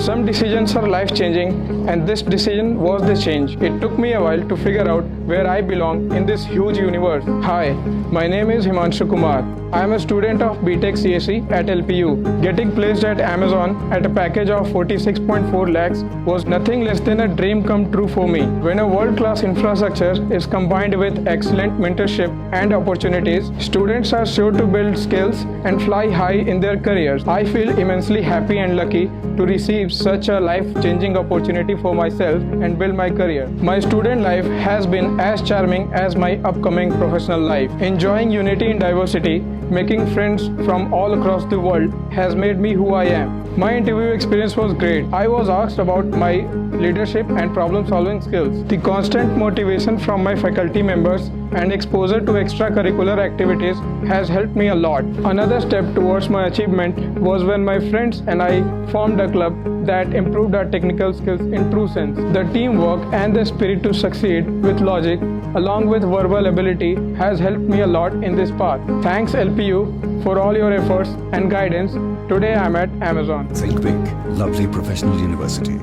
Some decisions are life-changing, and this decision was the change. It took me a while to figure out where I belong in this huge universe. Hi, my name is Himanshu Kumar. I am a student of B.Tech CSE at LPU. Getting placed at Amazon at a package of 46.4 lakhs was nothing less than a dream come true for me. When a world-class infrastructure is combined with excellent mentorship and opportunities, students are sure to build skills and fly high in their careers. I feel immensely happy and lucky to receive such a life-changing opportunity for myself and build my career. My student life has been as charming as my upcoming professional life. Enjoying unity in diversity, making friends from all across the world has made me who I am. My interview experience was great. I was asked about my leadership and problem-solving skills. The constant motivation from my faculty members and exposure to extracurricular activities has helped me a lot. Another step towards my achievement was when my friends and I formed a club that improved our technical skills in true sense. The teamwork and the spirit to succeed with logic along with verbal ability has helped me a lot in this path. Thanks LPU for all your efforts and guidance. Today I'm at Amazon. Think big. Lovely professional university.